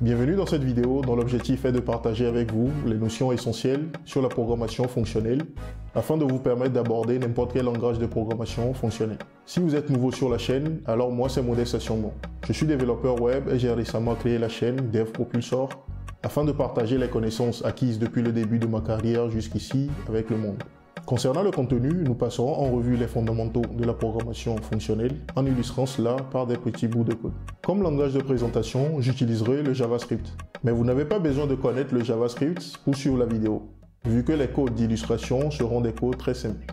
Bienvenue dans cette vidéo dont l'objectif est de partager avec vous les notions essentielles sur la programmation fonctionnelle afin de vous permettre d'aborder n'importe quel langage de programmation fonctionnelle. Si vous êtes nouveau sur la chaîne, alors moi c'est Modeste Assiongbo. Je suis développeur web et j'ai récemment créé la chaîne DevPropulsor afin de partager les connaissances acquises depuis le début de ma carrière jusqu'ici avec le monde. Concernant le contenu, nous passerons en revue les fondamentaux de la programmation fonctionnelle en illustrant cela par des petits bouts de code. Comme langage de présentation, j'utiliserai le JavaScript. Mais vous n'avez pas besoin de connaître le JavaScript pour suivre la vidéo, vu que les codes d'illustration seront des codes très simples.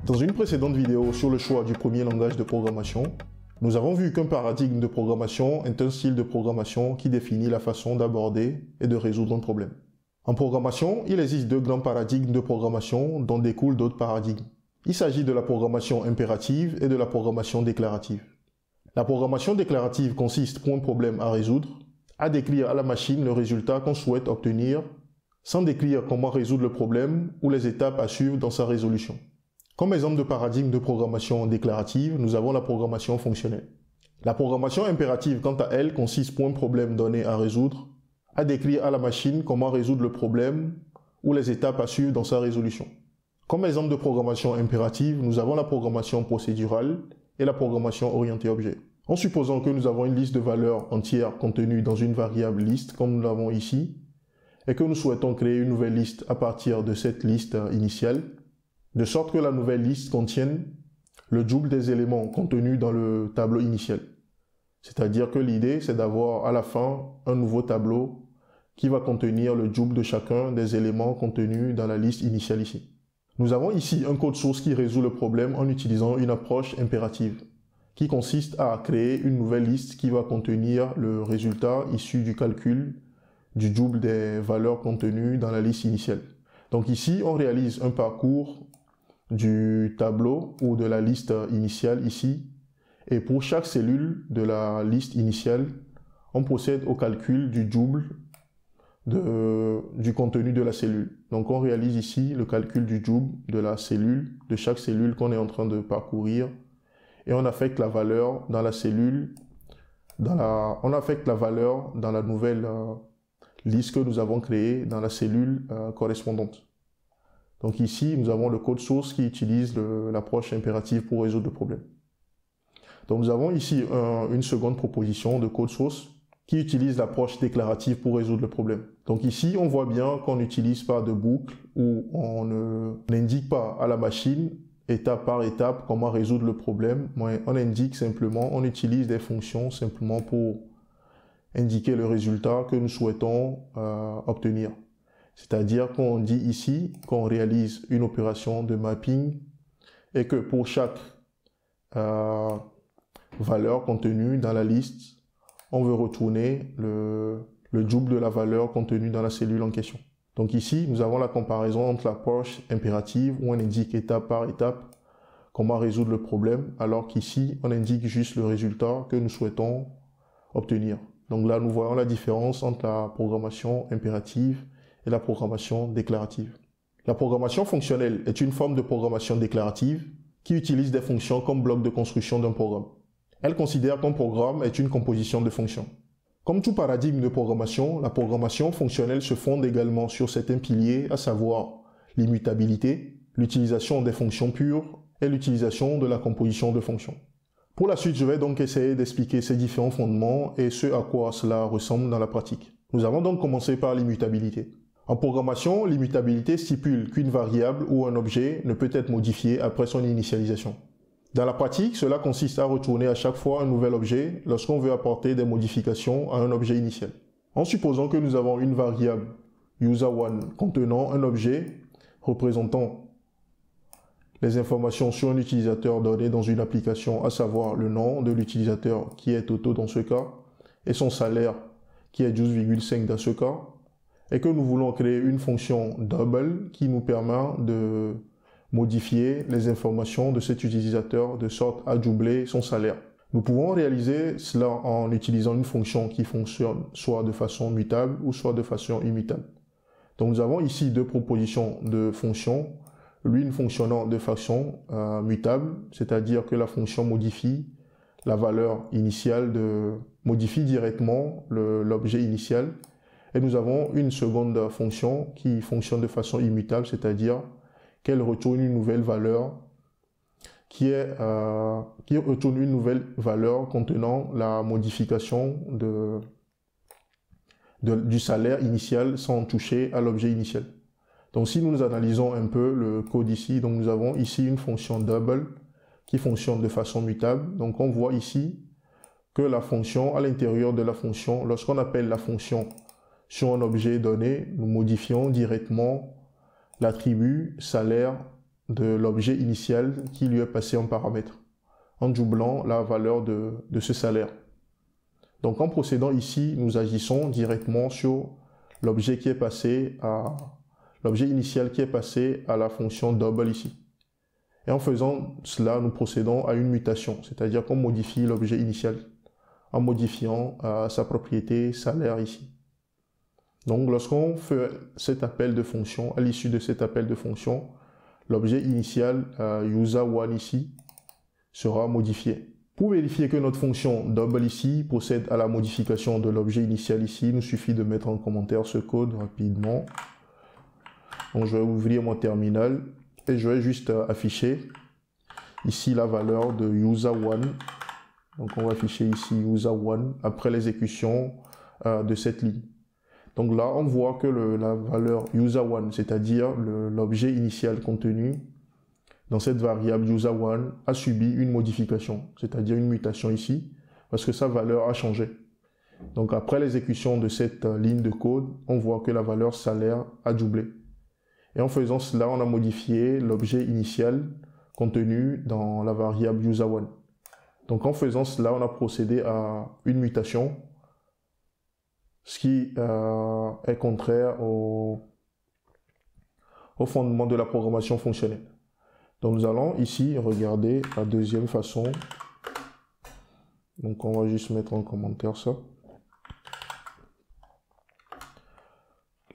Dans une précédente vidéo sur le choix du premier langage de programmation, nous avons vu qu'un paradigme de programmation est un style de programmation qui définit la façon d'aborder et de résoudre un problème. En programmation, il existe deux grands paradigmes de programmation dont découlent d'autres paradigmes. Il s'agit de la programmation impérative et de la programmation déclarative. La programmation déclarative consiste pour un problème à résoudre, à décrire à la machine le résultat qu'on souhaite obtenir, sans décrire comment résoudre le problème ou les étapes à suivre dans sa résolution. Comme exemple de paradigme de programmation déclarative, nous avons la programmation fonctionnelle. La programmation impérative, quant à elle, consiste pour un problème donné à résoudre, à décrire à la machine comment résoudre le problème ou les étapes à suivre dans sa résolution. Comme exemple de programmation impérative, nous avons la programmation procédurale et la programmation orientée objet. En supposant que nous avons une liste de valeurs entières contenues dans une variable liste, comme nous l'avons ici, et que nous souhaitons créer une nouvelle liste à partir de cette liste initiale, de sorte que la nouvelle liste contienne le double des éléments contenus dans le tableau initial. C'est-à-dire que l'idée, c'est d'avoir à la fin un nouveau tableau qui va contenir le double de chacun des éléments contenus dans la liste initiale ici. Nous avons ici un code source qui résout le problème en utilisant une approche impérative, qui consiste à créer une nouvelle liste qui va contenir le résultat issu du calcul du double des valeurs contenues dans la liste initiale. Donc ici, on réalise un parcours du tableau ou de la liste initiale ici, et pour chaque cellule de la liste initiale, on procède au calcul du double du contenu de la cellule. Donc on réalise ici le calcul du double de la cellule, de chaque cellule qu'on est en train de parcourir, et on affecte la valeur dans la cellule, on affecte la valeur dans la nouvelle liste que nous avons créée dans la cellule correspondante. Donc ici, nous avons le code source qui utilise l'approche impérative pour résoudre le problème. Donc nous avons ici une seconde proposition de code source qui utilise l'approche déclarative pour résoudre le problème. Donc ici, on voit bien qu'on n'utilise pas de boucle où on n'indique pas à la machine étape par étape comment résoudre le problème, mais on indique simplement, on utilise des fonctions simplement pour indiquer le résultat que nous souhaitons obtenir. C'est-à-dire qu'on dit ici qu'on réalise une opération de mapping et que pour chaque valeur contenue dans la liste, on veut retourner le double de la valeur contenue dans la cellule en question. Donc ici, nous avons la comparaison entre l'approche impérative où on indique étape par étape comment résoudre le problème, alors qu'ici, on indique juste le résultat que nous souhaitons obtenir. Donc là, nous voyons la différence entre la programmation impérative et la programmation déclarative. La programmation fonctionnelle est une forme de programmation déclarative qui utilise des fonctions comme bloc de construction d'un programme. Elle considère qu'un programme est une composition de fonctions. Comme tout paradigme de programmation, la programmation fonctionnelle se fonde également sur certains piliers, à savoir l'immutabilité, l'utilisation des fonctions pures et l'utilisation de la composition de fonctions. Pour la suite, je vais donc essayer d'expliquer ces différents fondements et ce à quoi cela ressemble dans la pratique. Nous allons donc commencer par l'immutabilité. En programmation, l'immutabilité stipule qu'une variable ou un objet ne peut être modifié après son initialisation. Dans la pratique, cela consiste à retourner à chaque fois un nouvel objet lorsqu'on veut apporter des modifications à un objet initial. En supposant que nous avons une variable user1 contenant un objet représentant les informations sur un utilisateur donné dans une application, à savoir le nom de l'utilisateur qui est Toto dans ce cas, et son salaire qui est 12,5 dans ce cas, et que nous voulons créer une fonction double qui nous permet de modifier les informations de cet utilisateur de sorte à doubler son salaire. Nous pouvons réaliser cela en utilisant une fonction qui fonctionne soit de façon mutable ou soit de façon immutable. Donc nous avons ici deux propositions de fonctions, l'une fonctionnant de façon mutable, c'est-à-dire que la fonction modifie la valeur initiale modifie directement l'objet initial. Et nous avons une seconde fonction qui fonctionne de façon immutable, c'est-à-dire qu'elle retourne une nouvelle valeur qui retourne une nouvelle valeur contenant la modification du salaire initial sans toucher à l'objet initial. Donc si nous analysons un peu le code ici, donc nous avons ici une fonction double qui fonctionne de façon mutable. Donc on voit ici que la fonction, à l'intérieur de la fonction, lorsqu'on appelle la fonction sur un objet donné, nous modifions directement l'attribut salaire de l'objet initial qui lui est passé en paramètre, en doublant la valeur de ce salaire. Donc en procédant ici, nous agissons directement sur l'objet qui est passé à l'objet initial qui est passé à la fonction double ici. Et en faisant cela, nous procédons à une mutation, c'est-à-dire qu'on modifie l'objet initial en modifiant sa propriété salaire ici. Donc lorsqu'on fait cet appel de fonction, à l'issue de cet appel de fonction, l'objet initial user1 ici sera modifié. Pour vérifier que notre fonction double ici procède à la modification de l'objet initial ici, il nous suffit de mettre en commentaire ce code rapidement. Donc je vais ouvrir mon terminal et je vais juste afficher ici la valeur de user1. Donc on va afficher ici user1 après l'exécution de cette ligne. Donc là, on voit que la valeur user1, c'est-à-dire l'objet initial contenu dans cette variable user1 a subi une modification, c'est-à-dire une mutation ici, parce que sa valeur a changé. Donc après l'exécution de cette ligne de code, on voit que la valeur salaire a doublé. Et en faisant cela, on a modifié l'objet initial contenu dans la variable user1. Donc en faisant cela, on a procédé à une mutation, ce qui est contraire au fondement de la programmation fonctionnelle. Donc nous allons ici regarder la deuxième façon. Donc on va juste mettre en commentaire ça.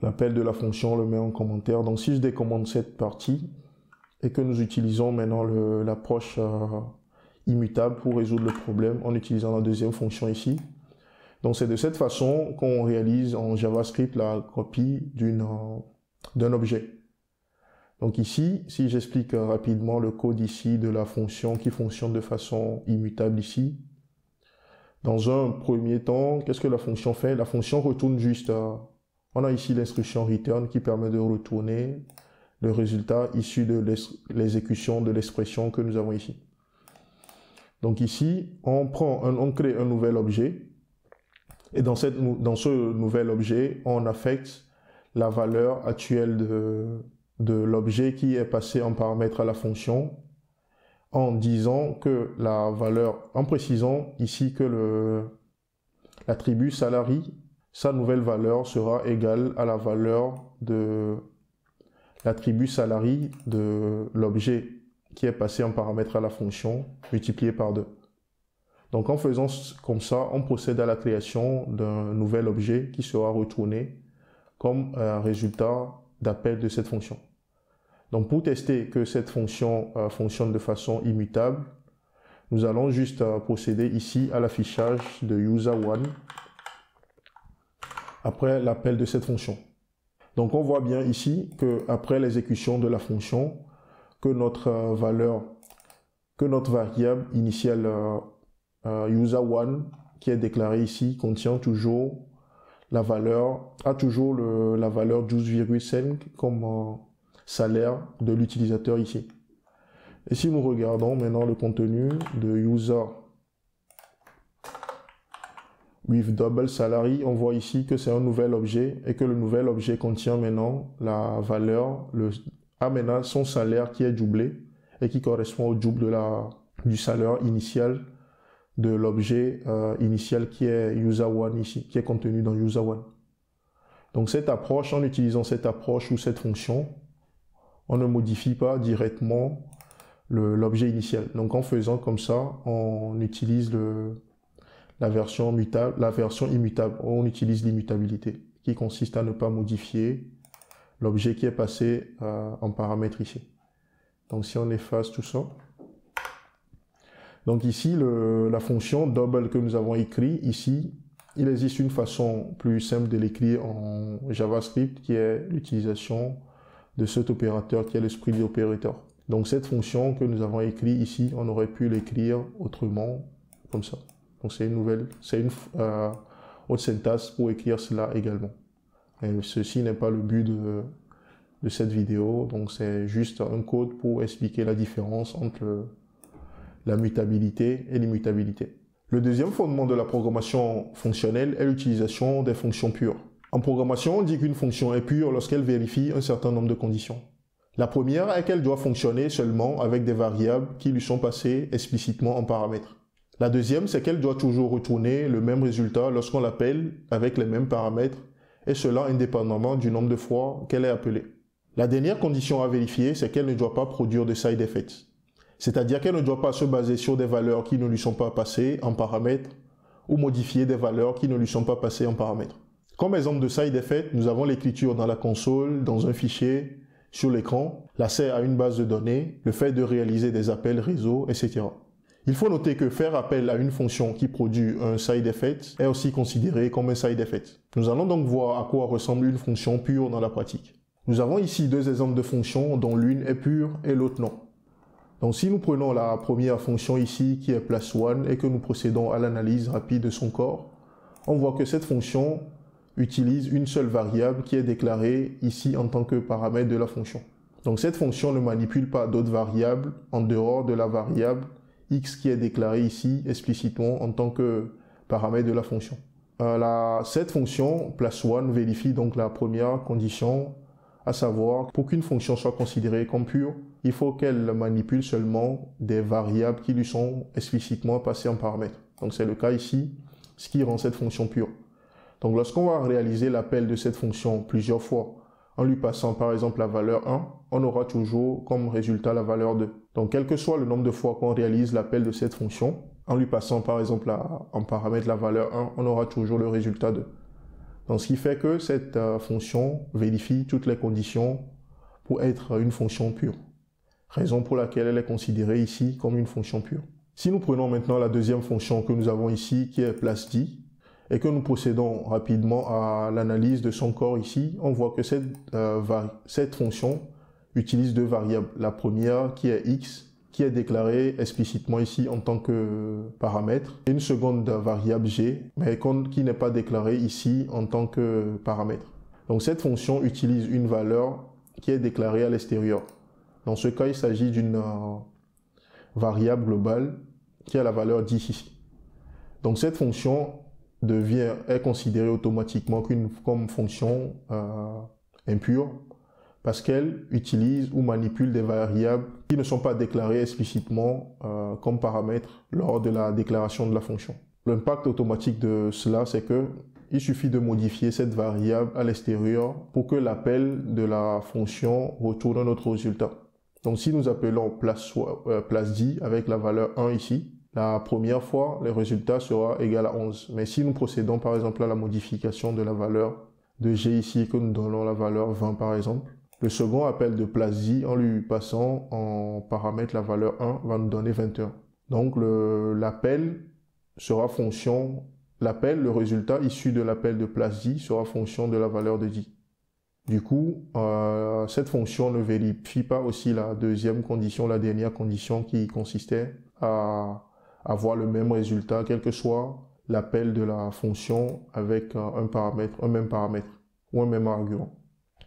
L'appel de la fonction, on le met en commentaire. Donc si je décommande cette partie et que nous utilisons maintenant l'approche immutable pour résoudre le problème en utilisant la deuxième fonction ici. Donc c'est de cette façon qu'on réalise en JavaScript la copie d'un objet. Donc ici, si j'explique rapidement le code ici de la fonction qui fonctionne de façon immutable ici, dans un premier temps, qu'est-ce que la fonction fait? La fonction retourne juste, on a ici l'instruction return qui permet de retourner le résultat issu de l'exécution de l'expression que nous avons ici. Donc ici, on crée un nouvel objet. Et dans ce nouvel objet, on affecte la valeur actuelle de l'objet qui est passé en paramètre à la fonction en disant que la valeur, en précisant ici que l'attribut salary, sa nouvelle valeur sera égale à la valeur de l'attribut salary de l'objet qui est passé en paramètre à la fonction multiplié par 2. Donc en faisant comme ça, on procède à la création d'un nouvel objet qui sera retourné comme résultat d'appel de cette fonction. Donc pour tester que cette fonction fonctionne de façon immutable, nous allons juste procéder ici à l'affichage de user1 après l'appel de cette fonction. Donc on voit bien ici qu'après l'exécution de la fonction, que notre variable initiale user1 qui est déclarée ici contient toujours la valeur, la valeur 12,5 comme salaire de l'utilisateur ici. Et si nous regardons maintenant le contenu de user with double salary, on voit ici que c'est un nouvel objet et que le nouvel objet contient maintenant la valeur, maintenant son salaire qui est doublé et qui correspond au double du salaire initial de l'objet initial qui est user1 ici, qui est contenu dans user1. Donc cette approche, en utilisant cette approche ou cette fonction, on ne modifie pas directement l'objet initial. Donc en faisant comme ça, on utilise la version immutable, on utilise l'immutabilité, qui consiste à ne pas modifier l'objet qui est passé en paramètre ici. Donc si on efface tout ça, Donc ici, la fonction double que nous avons écrit ici, il existe une façon plus simple de l'écrire en JavaScript qui est l'utilisation de cet opérateur qui est le split operator. Donc cette fonction que nous avons écrite ici, on aurait pu l'écrire autrement, comme ça. Donc c'est une autre syntaxe pour écrire cela également. Et ceci n'est pas le but de cette vidéo, donc c'est juste un code pour expliquer la différence entre la mutabilité et l'immutabilité. Le deuxième fondement de la programmation fonctionnelle est l'utilisation des fonctions pures. En programmation, on dit qu'une fonction est pure lorsqu'elle vérifie un certain nombre de conditions. La première est qu'elle doit fonctionner seulement avec des variables qui lui sont passées explicitement en paramètres. La deuxième, c'est qu'elle doit toujours retourner le même résultat lorsqu'on l'appelle avec les mêmes paramètres, et cela indépendamment du nombre de fois qu'elle est appelée. La dernière condition à vérifier, c'est qu'elle ne doit pas produire de side effects. C'est-à-dire qu'elle ne doit pas se baser sur des valeurs qui ne lui sont pas passées en paramètres ou modifier des valeurs qui ne lui sont pas passées en paramètres. Comme exemple de side effect, nous avons l'écriture dans la console, dans un fichier, sur l'écran, l'accès à une base de données, le fait de réaliser des appels réseau, etc. Il faut noter que faire appel à une fonction qui produit un side effect est aussi considéré comme un side effect. Nous allons donc voir à quoi ressemble une fonction pure dans la pratique. Nous avons ici deux exemples de fonctions dont l'une est pure et l'autre non. Donc si nous prenons la première fonction ici qui est +1 et que nous procédons à l'analyse rapide de son corps, on voit que cette fonction utilise une seule variable qui est déclarée ici en tant que paramètre de la fonction. Donc cette fonction ne manipule pas d'autres variables en dehors de la variable x qui est déclarée ici explicitement en tant que paramètre de la fonction. Cette fonction +1 vérifie donc la première condition, à savoir pour qu'une fonction soit considérée comme pure, il faut qu'elle manipule seulement des variables qui lui sont explicitement passées en paramètres. Donc c'est le cas ici, ce qui rend cette fonction pure. Donc lorsqu'on va réaliser l'appel de cette fonction plusieurs fois, en lui passant par exemple la valeur 1, on aura toujours comme résultat la valeur 2. Donc quel que soit le nombre de fois qu'on réalise l'appel de cette fonction, en lui passant par exemple en paramètre la valeur 1, on aura toujours le résultat 2. Donc ce qui fait que cette fonction vérifie toutes les conditions pour être une fonction pure. Raison pour laquelle elle est considérée ici comme une fonction pure. Si nous prenons maintenant la deuxième fonction que nous avons ici qui est +d, et que nous procédons rapidement à l'analyse de son corps ici, on voit que cette fonction utilise deux variables. La première qui est x, qui est déclarée explicitement ici en tant que paramètre, et une seconde variable g, mais qui n'est pas déclarée ici en tant que paramètre. Donc cette fonction utilise une valeur qui est déclarée à l'extérieur. Dans ce cas, il s'agit d'une variable globale qui a la valeur 10 ici. Donc cette fonction est considérée automatiquement comme fonction impure parce qu'elle utilise ou manipule des variables qui ne sont pas déclarées explicitement comme paramètres lors de la déclaration de la fonction. L'impact automatique de cela, c'est qu'il suffit de modifier cette variable à l'extérieur pour que l'appel de la fonction retourne un autre résultat. Donc si nous appelons +d avec la valeur 1 ici, la première fois, le résultat sera égal à 11. Mais si nous procédons par exemple à la modification de la valeur de g ici, que nous donnons la valeur 20 par exemple, le second appel de +d en lui passant en paramètre la valeur 1 va nous donner 21. Donc l'appel sera fonction, le résultat issu de l'appel de +d sera fonction de la valeur de d. Du coup, cette fonction ne vérifie pas aussi la deuxième condition, la dernière condition qui consistait à avoir le même résultat, quel que soit l'appel de la fonction avec un même paramètre ou un même argument.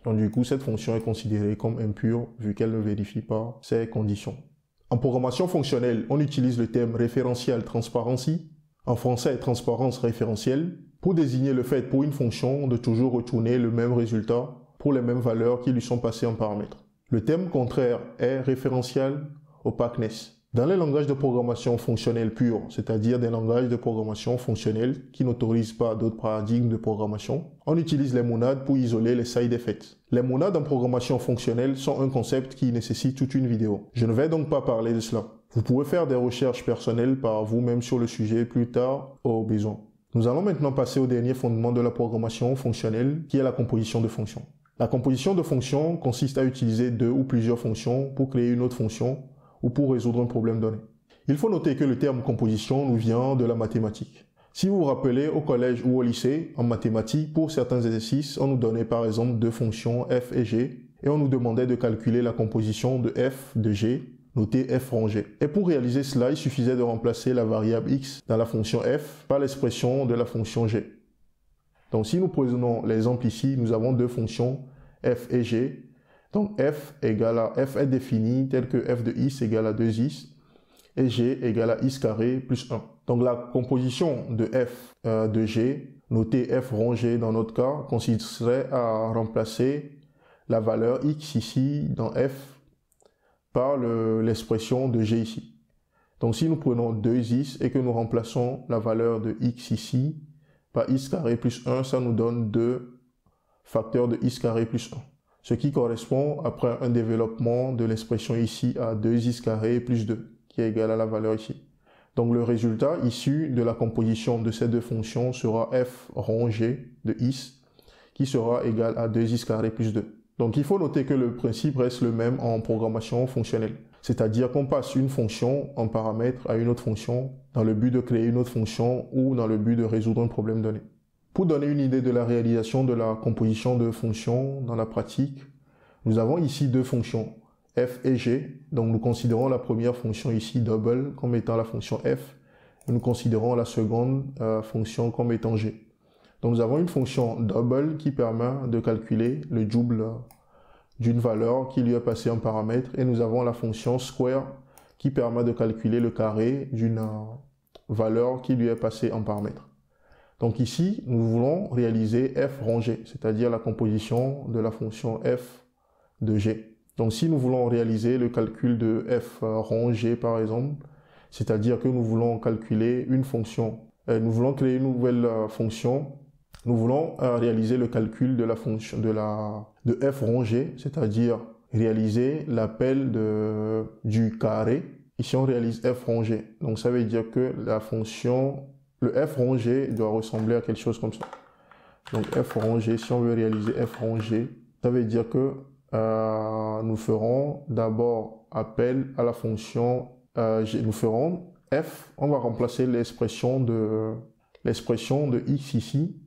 Donc du coup, cette fonction est considérée comme impure vu qu'elle ne vérifie pas ces conditions. En programmation fonctionnelle, on utilise le terme référential transparency, en français transparence référentielle, pour désigner le fait pour une fonction de toujours retourner le même résultat pour les mêmes valeurs qui lui sont passées en paramètres. Le terme contraire est référential opaqueness. Dans les langages de programmation fonctionnelle pure, c'est-à-dire des langages de programmation fonctionnelle qui n'autorisent pas d'autres paradigmes de programmation, on utilise les monades pour isoler les side effects. Les monades en programmation fonctionnelle sont un concept qui nécessite toute une vidéo. Je ne vais donc pas parler de cela. Vous pouvez faire des recherches personnelles par vous-même sur le sujet plus tard au besoin. Nous allons maintenant passer au dernier fondement de la programmation fonctionnelle qui est la composition de fonctions. La composition de fonctions consiste à utiliser deux ou plusieurs fonctions pour créer une autre fonction ou pour résoudre un problème donné. Il faut noter que le terme composition nous vient de la mathématique. Si vous vous rappelez, au collège ou au lycée, en mathématiques, pour certains exercices, on nous donnait par exemple deux fonctions f et g, et on nous demandait de calculer la composition de f de g, notée f rangée. Et pour réaliser cela, il suffisait de remplacer la variable x dans la fonction f par l'expression de la fonction g. Donc si nous prenons l'exemple ici, nous avons deux fonctions f et g. Donc f est défini tel que f de x égale à 2x et g égale à x carré plus 1. Donc la composition de f de g, notée f rangée dans notre cas, consisterait à remplacer la valeur x ici dans f par l'expression de g ici. Donc si nous prenons 2x et que nous remplaçons la valeur de x ici par x carré plus 1, ça nous donne 2 facteurs de x carré plus 1. Ce qui correspond, après un développement de l'expression ici, à 2x carré plus 2, qui est égal à la valeur ici. Donc le résultat issu de la composition de ces deux fonctions sera f rangé de x, qui sera égal à 2x carré plus 2. Donc il faut noter que le principe reste le même en programmation fonctionnelle. C'est-à-dire qu'on passe une fonction en paramètre à une autre fonction dans le but de créer une autre fonction ou dans le but de résoudre un problème donné. Pour donner une idée de la réalisation de la composition de fonctions dans la pratique, nous avons ici deux fonctions, f et g. Donc nous considérons la première fonction ici, double, comme étant la fonction f. Et nous considérons la seconde fonction comme étant g. Donc nous avons une fonction double qui permet de calculer le double d'une valeur qui lui est passée en paramètre. Et nous avons la fonction square qui permet de calculer le carré d'une valeur qui lui est passée en paramètre. Donc ici, nous voulons réaliser f rangé, c'est-à-dire la composition de la fonction f de g. Donc si nous voulons réaliser le calcul de f rangé par exemple, c'est-à-dire que nous voulons calculer une fonction, nous voulons créer une nouvelle fonction, nous voulons réaliser le calcul de la fonction de f rangé, c'est-à-dire réaliser l'appel du carré. Ici on réalise f rangé, donc ça veut dire que la fonction, le f rangé doit ressembler à quelque chose comme ça. Donc f rangé, si on veut réaliser f rangé, ça veut dire que nous ferons d'abord appel à la fonction nous ferons f, on va remplacer l'expression de x ici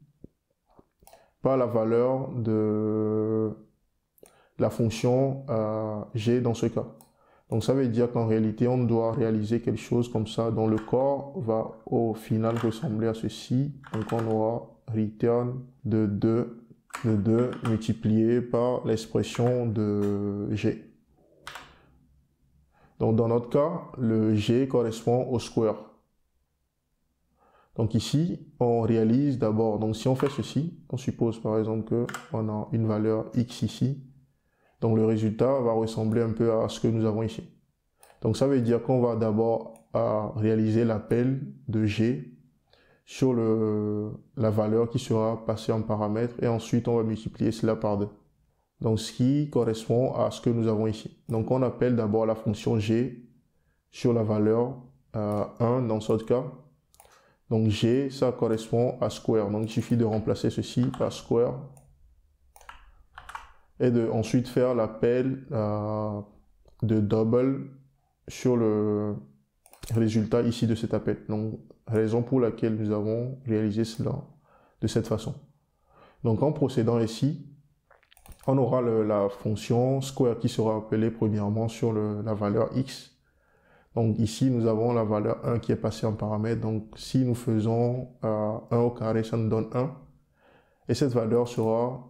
par la valeur de la fonction g dans ce cas. Donc ça veut dire qu'en réalité on doit réaliser quelque chose comme ça dont le corps va au final ressembler à ceci. Donc on aura return de 2 multiplié par l'expression de g. Donc dans notre cas, le g correspond au square. Donc ici, on réalise d'abord, donc si on fait ceci, on suppose par exemple qu'on a une valeur x ici, donc le résultat va ressembler un peu à ce que nous avons ici. Donc ça veut dire qu'on va d'abord réaliser l'appel de g sur la valeur qui sera passée en paramètre et ensuite on va multiplier cela par 2. Donc ce qui correspond à ce que nous avons ici. Donc on appelle d'abord la fonction g sur la valeur 1 dans ce cas. Donc g, ça correspond à square. Donc il suffit de remplacer ceci par square et de ensuite faire l'appel de double sur le résultat ici de cet appel. Donc raison pour laquelle nous avons réalisé cela de cette façon. Donc en procédant ici, on aura la fonction square qui sera appelée premièrement sur la valeur x. Donc ici, nous avons la valeur 1 qui est passée en paramètre. Donc si nous faisons 1 au carré, ça nous donne 1. Et cette valeur sera,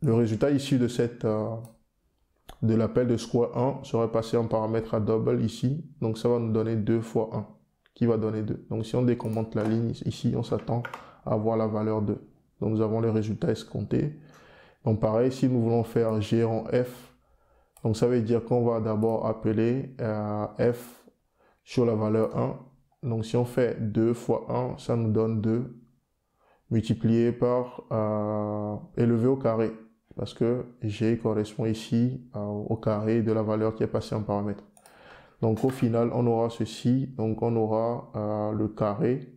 le résultat issu de l'appel de square 1 sera passé en paramètre à double ici. Donc ça va nous donner 2 fois 1, qui va donner 2. Donc si on décommente la ligne ici, on s'attend à avoir la valeur 2. Donc nous avons le résultat escompté. Donc pareil, si nous voulons faire g en f, donc ça veut dire qu'on va d'abord appeler f sur la valeur 1. Donc si on fait 2 fois 1, ça nous donne 2 multiplié par élevé au carré, parce que g correspond ici au carré de la valeur qui est passée en paramètre. Donc au final, on aura ceci, donc on aura le carré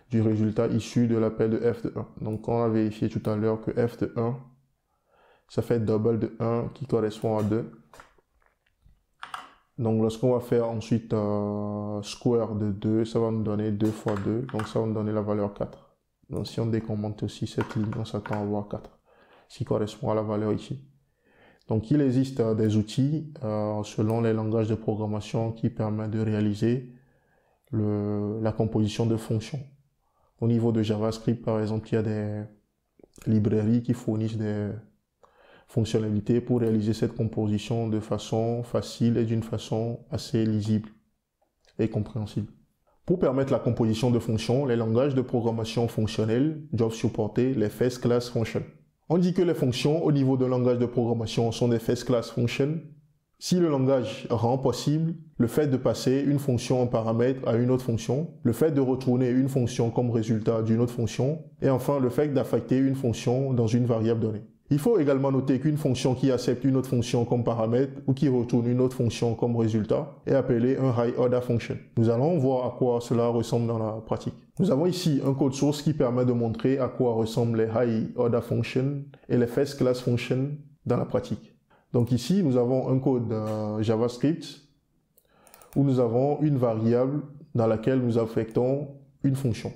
du résultat issu de l'appel de f de 1. Donc on a vérifié tout à l'heure que f de 1, ça fait double de 1 qui correspond à 2. Donc lorsqu'on va faire ensuite square de 2, ça va nous donner 2 fois 2, donc ça va nous donner la valeur 4. Donc si on décommente aussi cette ligne, on s'attend à avoir 4, ce qui correspond à la valeur ici. Donc il existe des outils selon les langages de programmation qui permettent de réaliser la composition de fonctions. Au niveau de JavaScript, par exemple, il y a des librairies qui fournissent des fonctionnalités pour réaliser cette composition de façon facile et d'une façon assez lisible et compréhensible. Pour permettre la composition de fonctions, les langages de programmation fonctionnels doivent supporter les first class functions. On dit que les fonctions au niveau d'un langage de programmation sont des first class functions si le langage rend possible le fait de passer une fonction en paramètre à une autre fonction, le fait de retourner une fonction comme résultat d'une autre fonction, et enfin le fait d'affecter une fonction dans une variable donnée. Il faut également noter qu'une fonction qui accepte une autre fonction comme paramètre ou qui retourne une autre fonction comme résultat est appelée un high order function. Nous allons voir à quoi cela ressemble dans la pratique. Nous avons ici un code source qui permet de montrer à quoi ressemblent les high order functions et les first class functions dans la pratique. Donc ici, nous avons un code JavaScript où nous avons une variable dans laquelle nous affectons une fonction.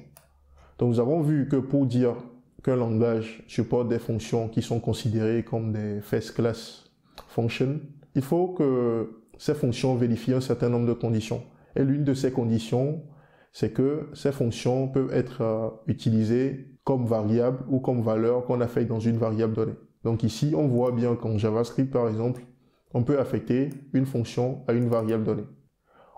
Donc nous avons vu que pour dire qu'un langage supporte des fonctions qui sont considérées comme des first class functions, il faut que ces fonctions vérifient un certain nombre de conditions. Et l'une de ces conditions, c'est que ces fonctions peuvent être utilisées comme variable ou comme valeur qu'on affecte dans une variable donnée. Donc ici, on voit bien qu'en JavaScript, par exemple, on peut affecter une fonction à une variable donnée.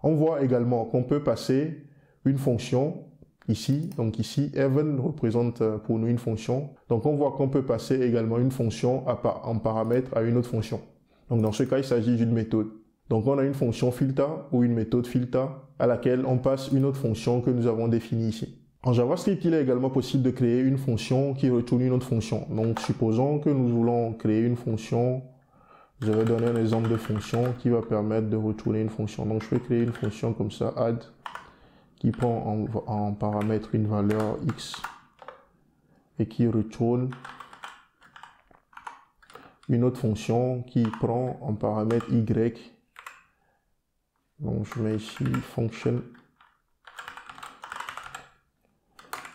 On voit également qu'on peut passer une fonction ici. Donc ici, even représente pour nous une fonction. Donc on voit qu'on peut passer également une fonction en paramètre à une autre fonction. Donc dans ce cas, il s'agit d'une méthode. Donc on a une fonction filter ou une méthode filter à laquelle on passe une autre fonction que nous avons définie ici. En JavaScript, il est également possible de créer une fonction qui retourne une autre fonction. Donc, supposons que nous voulons créer une fonction. Je vais donner un exemple de fonction qui va permettre de retourner une fonction. Donc, je vais créer une fonction comme ça, add, qui prend en paramètre une valeur x et qui retourne une autre fonction qui prend en paramètre y. Donc, je mets ici function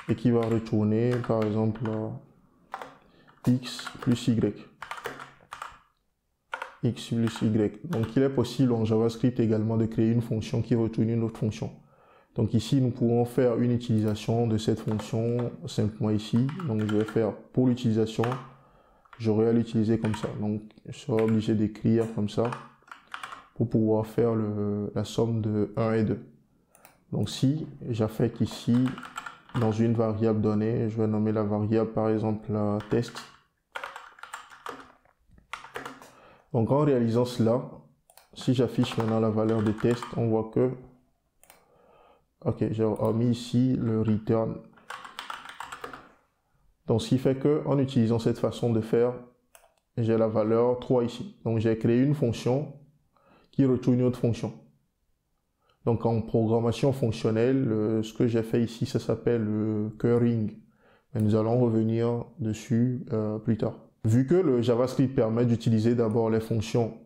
et qui va retourner par exemple x plus y. X plus y. Donc il est possible en JavaScript également de créer une fonction qui retourne une autre fonction. Donc ici nous pourrons faire une utilisation de cette fonction simplement ici. Donc je vais faire pour l'utilisation, j'aurai à l'utiliser comme ça. Donc je serai obligé d'écrire comme ça pour pouvoir faire la somme de 1 et 2. Donc si j'affecte ici dans une variable donnée, je vais nommer la variable par exemple test. Donc en réalisant cela, si j'affiche maintenant la valeur de test, on voit que j'ai omis ici le return. Donc ce qui fait que en utilisant cette façon de faire, j'ai la valeur 3 ici. Donc j'ai créé une fonction qui retourne une autre fonction. Donc en programmation fonctionnelle, ce que j'ai fait ici, ça s'appelle le currying. Mais nous allons revenir dessus plus tard. Vu que le JavaScript permet d'utiliser d'abord les fonctions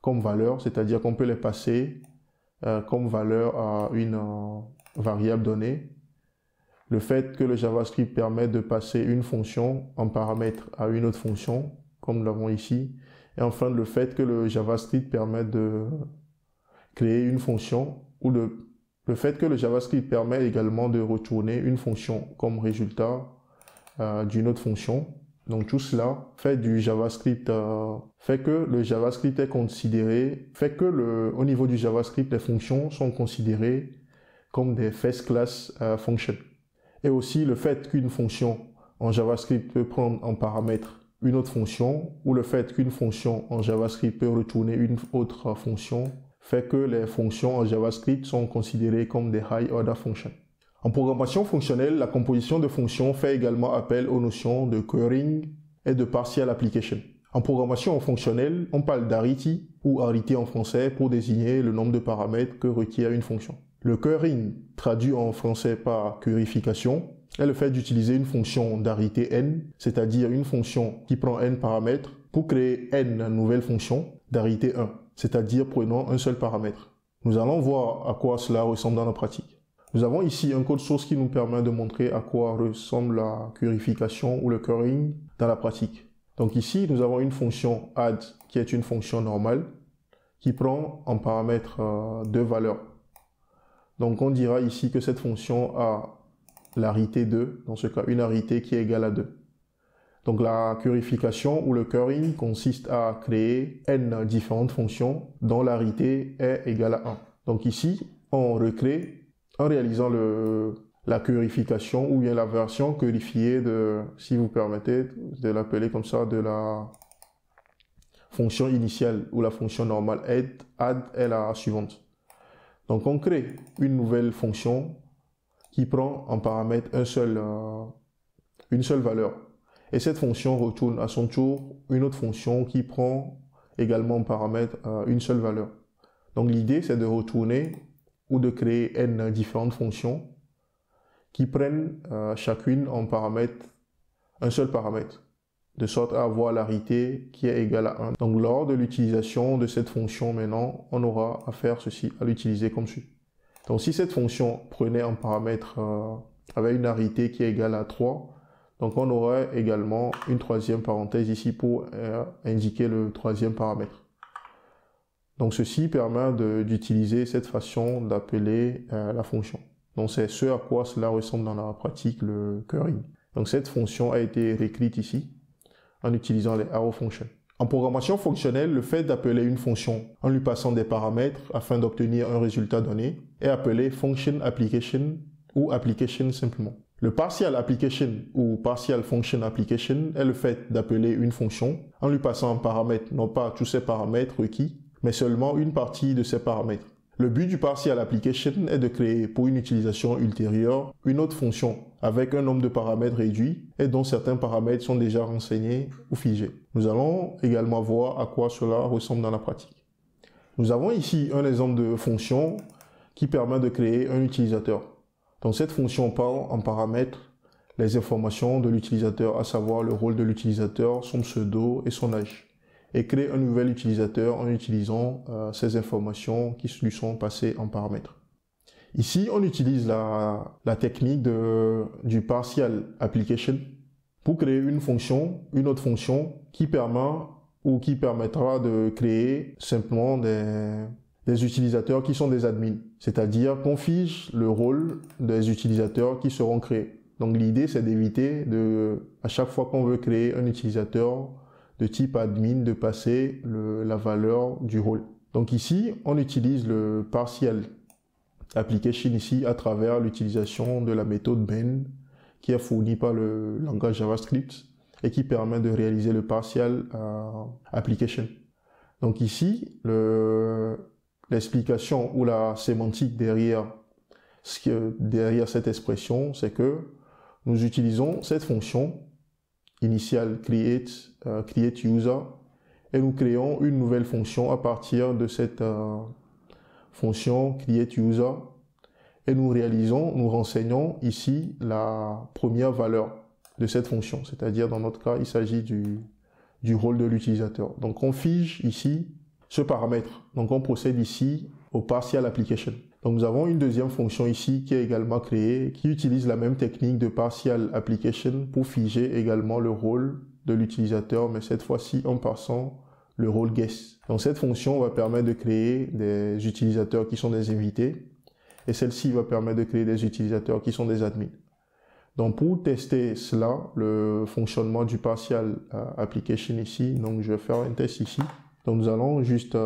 comme valeur, c'est-à-dire qu'on peut les passer comme valeur à une variable donnée, le fait que le JavaScript permet de passer une fonction en paramètre à une autre fonction, comme nous l'avons ici, et enfin le fait que le JavaScript permet de créer une fonction, ou le fait que le JavaScript permet également de retourner une fonction comme résultat d'une autre fonction. Donc tout cela fait du JavaScript, fait que le JavaScript est considéré, fait que au niveau du JavaScript, les fonctions sont considérées comme des first class functions. Et aussi le fait qu'une fonction en JavaScript peut prendre en paramètre une autre fonction, ou le fait qu'une fonction en JavaScript peut retourner une autre fonction, fait que les fonctions en JavaScript sont considérées comme des high order functions. En programmation fonctionnelle, la composition de fonctions fait également appel aux notions de currying et de partial application. En programmation fonctionnelle, on parle d'arity ou arité en français pour désigner le nombre de paramètres que requiert une fonction. Le currying, traduit en français par curryfication, est le fait d'utiliser une fonction d'arité n, c'est-à-dire une fonction qui prend n paramètres, pour créer n nouvelles fonctions d'arité 1. c'est-à-dire prenant un seul paramètre. Nous allons voir à quoi cela ressemble dans la pratique. Nous avons ici un code source qui nous permet de montrer à quoi ressemble la queryfication ou le currying dans la pratique. Donc ici, nous avons une fonction add qui est une fonction normale qui prend en paramètre deux valeurs. Donc on dira ici que cette fonction a l'arité 2, dans ce cas une arité qui est égale à 2. Donc la queryfication ou le currying consiste à créer n différentes fonctions dont l'arité est égale à 1. Donc ici, on recrée en réalisant la queryfication ou bien la version queryfiée de, si vous permettez de l'appeler comme ça, de la fonction initiale ou la fonction normale add est la suivante. Donc on crée une nouvelle fonction qui prend en paramètre une seule valeur. Et cette fonction retourne à son tour une autre fonction qui prend également en paramètre une seule valeur. Donc l'idée c'est de retourner ou de créer n différentes fonctions qui prennent chacune en paramètre un seul paramètre, de sorte à avoir l'arité qui est égale à 1. Donc lors de l'utilisation de cette fonction maintenant, on aura à faire ceci, à l'utiliser comme suit. Donc si cette fonction prenait en paramètre avec une arité qui est égale à 3, donc on aurait également une troisième parenthèse ici pour indiquer le troisième paramètre. Donc ceci permet d'utiliser cette façon d'appeler la fonction. Donc c'est ce à quoi cela ressemble dans la pratique, le currying. Donc cette fonction a été réécrite ici en utilisant les arrow functions. En programmation fonctionnelle, le fait d'appeler une fonction en lui passant des paramètres afin d'obtenir un résultat donné est appelé function application ou application simplement. Le partial application ou partial function application est le fait d'appeler une fonction en lui passant en paramètre non pas tous ses paramètres requis, mais seulement une partie de ses paramètres. Le but du partial application est de créer pour une utilisation ultérieure une autre fonction avec un nombre de paramètres réduit et dont certains paramètres sont déjà renseignés ou figés. Nous allons également voir à quoi cela ressemble dans la pratique. Nous avons ici un exemple de fonction qui permet de créer un utilisateur. Donc cette fonction prend en paramètre les informations de l'utilisateur, à savoir le rôle de l'utilisateur, son pseudo et son âge, et crée un nouvel utilisateur en utilisant ces informations qui lui sont passées en paramètres. Ici, on utilise la technique du partial application pour créer une autre fonction qui permet ou qui permettra de créer simplement des utilisateurs qui sont des admins, c'est-à-dire qu'on fige le rôle des utilisateurs qui seront créés. Donc l'idée c'est d'éviter à chaque fois qu'on veut créer un utilisateur de type admin, de passer la valeur du rôle. Donc ici, on utilise le partial application ici à travers l'utilisation de la méthode ben qui est fournie par le langage JavaScript et qui permet de réaliser le partial application. Donc ici, l'explication ou la sémantique derrière cette expression, c'est que nous utilisons cette fonction initiale create user et nous créons une nouvelle fonction à partir de cette fonction create user et nous renseignons ici la première valeur de cette fonction, c'est-à-dire dans notre cas il s'agit du rôle de l'utilisateur. Donc on fige ici ce paramètre, donc on procède ici au partial application. Donc nous avons une deuxième fonction ici qui est également créée, qui utilise la même technique de partial application pour figer également le rôle de l'utilisateur, mais cette fois-ci en passant le rôle guest. Donc cette fonction va permettre de créer des utilisateurs qui sont des invités, et celle-ci va permettre de créer des utilisateurs qui sont des admins. Donc pour tester cela, le fonctionnement du partial application ici, donc je vais faire un test ici. Donc nous allons juste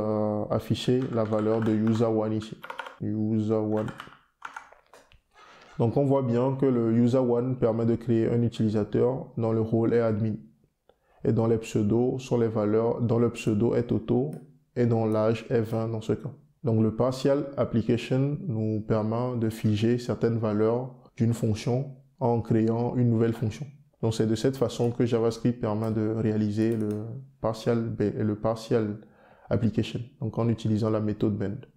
afficher la valeur de user1 ici. User1. Donc on voit bien que le user1 permet de créer un utilisateur dont le rôle est admin et dont les pseudos sont les valeurs, dont le pseudo est auto et dont l'âge est 20 dans ce cas. Donc le partial application nous permet de figer certaines valeurs d'une fonction en créant une nouvelle fonction. Donc c'est de cette façon que JavaScript permet de réaliser le partial application, donc en utilisant la méthode bend.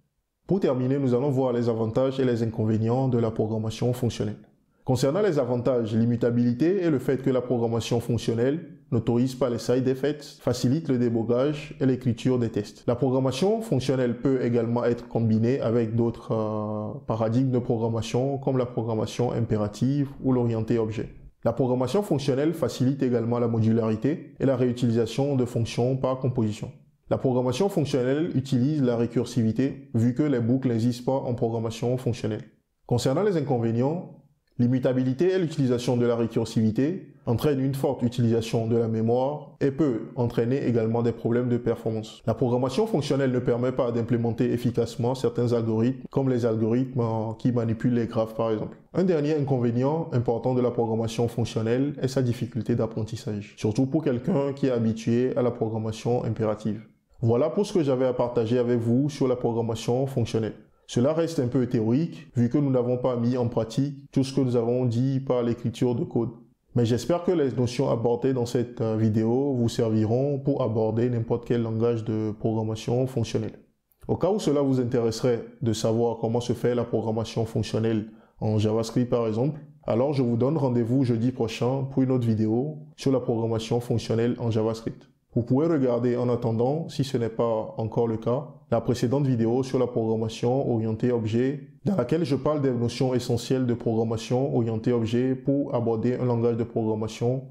Pour terminer, nous allons voir les avantages et les inconvénients de la programmation fonctionnelle. Concernant les avantages, l'immutabilité et le fait que la programmation fonctionnelle n'autorise pas les side effects, facilite le débogage et l'écriture des tests. La programmation fonctionnelle peut également être combinée avec d'autres paradigmes de programmation comme la programmation impérative ou l'orienté objet. La programmation fonctionnelle facilite également la modularité et la réutilisation de fonctions par composition. La programmation fonctionnelle utilise la récursivité vu que les boucles n'existent pas en programmation fonctionnelle. Concernant les inconvénients, l'immutabilité et l'utilisation de la récursivité entraînent une forte utilisation de la mémoire et peut entraîner également des problèmes de performance. La programmation fonctionnelle ne permet pas d'implémenter efficacement certains algorithmes, comme les algorithmes qui manipulent les graphes par exemple. Un dernier inconvénient important de la programmation fonctionnelle est sa difficulté d'apprentissage, surtout pour quelqu'un qui est habitué à la programmation impérative. Voilà pour ce que j'avais à partager avec vous sur la programmation fonctionnelle. Cela reste un peu théorique, vu que nous n'avons pas mis en pratique tout ce que nous avons dit par l'écriture de code. Mais j'espère que les notions abordées dans cette vidéo vous serviront pour aborder n'importe quel langage de programmation fonctionnelle. Au cas où cela vous intéresserait de savoir comment se fait la programmation fonctionnelle en JavaScript par exemple, alors je vous donne rendez-vous jeudi prochain pour une autre vidéo sur la programmation fonctionnelle en JavaScript. Vous pouvez regarder en attendant, si ce n'est pas encore le cas, la précédente vidéo sur la programmation orientée objet, dans laquelle je parle des notions essentielles de programmation orientée objet pour aborder un langage de programmation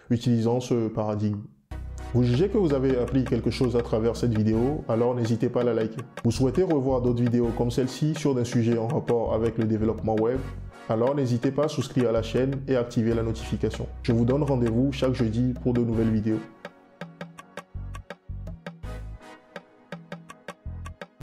utilisant ce paradigme. Vous jugez que vous avez appris quelque chose à travers cette vidéo, alors n'hésitez pas à la liker. Vous souhaitez revoir d'autres vidéos comme celle-ci sur des sujets en rapport avec le développement web, alors n'hésitez pas à souscrire à la chaîne et à activer la notification. Je vous donne rendez-vous chaque jeudi pour de nouvelles vidéos.